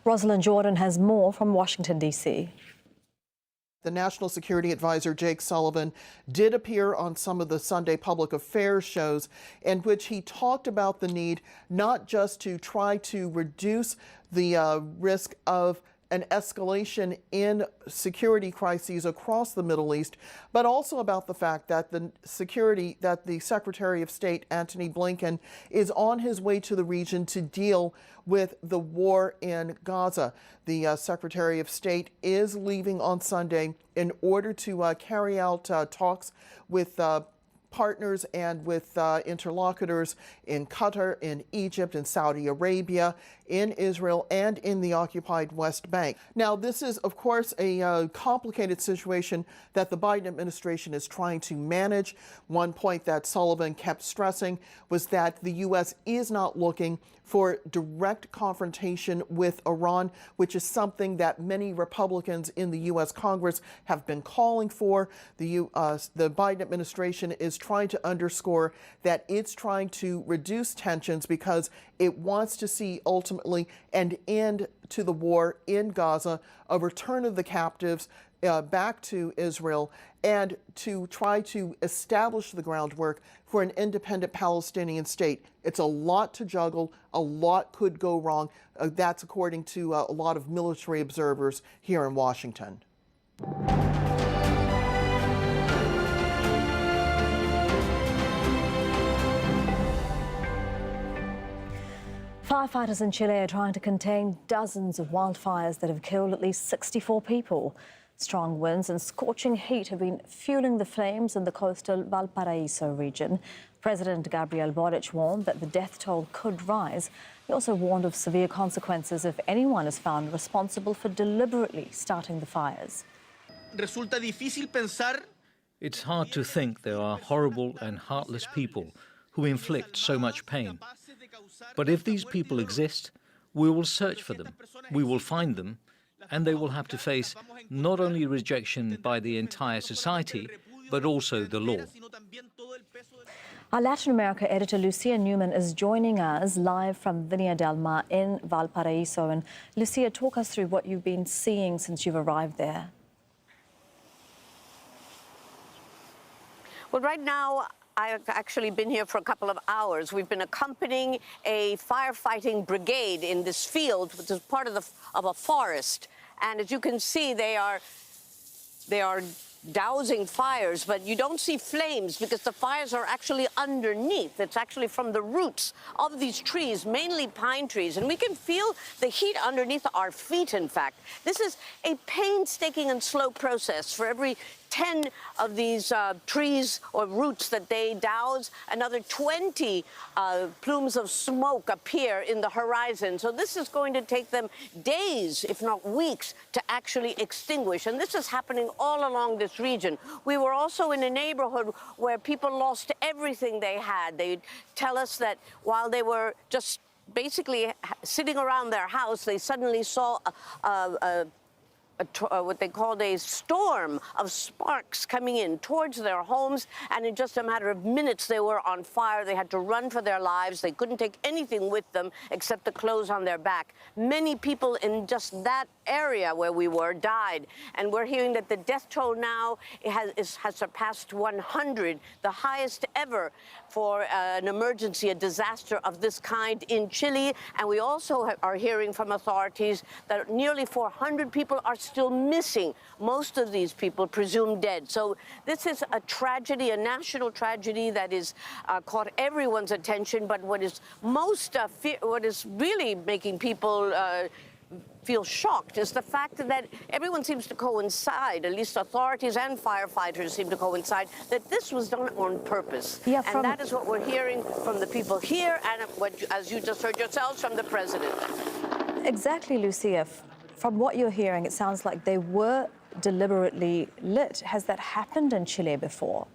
Rosalind Jordan has more from Washington, D.C. The National Security Advisor Jake Sullivan did appear on some of the Sunday public affairs shows in which he talked about the need not just to try to reduce the risk of an escalation in security crises across the Middle East, but also about the fact that the Secretary of State, Antony Blinken, is on his way to the region to deal with the war in Gaza. The Secretary of State is leaving on Sunday in order to carry out talks with partners and with interlocutors in Qatar, in Egypt, in Saudi Arabia, in Israel, and in the occupied West Bank. Now, this is, of course, a complicated situation that the Biden administration is trying to manage. One point that Sullivan kept stressing was that the U.S. is not looking for direct confrontation with Iran, which is something that many Republicans in the U.S. Congress have been calling for. The Biden administration is trying to underscore that it's trying to reduce tensions because it wants to see ultimately an end to the war in Gaza, a return of the captives back to Israel, and to try to establish the groundwork for an independent Palestinian state. It's a lot to juggle. A lot could go wrong. That's according to a lot of military observers here in Washington. Firefighters in Chile are trying to contain dozens of wildfires that have killed at least 64 people. Strong winds and scorching heat have been fueling the flames in the coastal Valparaiso region. President Gabriel Boric warned that the death toll could rise. He also warned of severe consequences if anyone is found responsible for deliberately starting the fires. It's hard to think there are horrible and heartless people who inflict so much pain. But if these people exist, we will search for them, we will find them, and they will have to face not only rejection by the entire society, but also the law. Our Latin America editor Lucia Newman is joining us live from Viña del Mar in Valparaiso. And Lucia, talk us through what you've been seeing since you've arrived there. Well, right now, I've actually been here for a couple of hours. We've been accompanying a firefighting brigade in this field, which is part of a forest. And as you can see, they are dousing fires, but you don't see flames because the fires are actually underneath. It's actually from the roots of these trees, mainly pine trees. And we can feel the heat underneath our feet, in fact. This is a painstaking and slow process. For every 10 of these trees or roots that they douse, another 20 plumes of smoke appear in the horizon. So this is going to take them days, if not weeks, to actually extinguish. And this is happening all along this region. We were also in a neighborhood where people lost everything they had. They tell us that while they were just basically sitting around their house, they suddenly saw what they called a storm of sparks coming in towards their homes, and in just a matter of minutes they were on fire. They had to run for their lives. They couldn't take anything with them except the clothes on their back. Many people in just that area where we were died, and we're hearing that the death toll now has surpassed 100, the highest ever for an emergency, a disaster of this kind in Chile. And we also are hearing from authorities that nearly 400 people are still missing, most of these people presumed dead. So this is a tragedy, a national tragedy that is caught everyone's attention. But what is what is really making people feel shocked is the fact that everyone seems to coincide, at least authorities and firefighters seem to coincide, that this was done on purpose. Yeah, and that is what we're hearing from the people here and what, as you just heard yourselves, from the president. Exactly, Lucia. From what you're hearing, it sounds like they were deliberately lit. Has that happened in Chile before?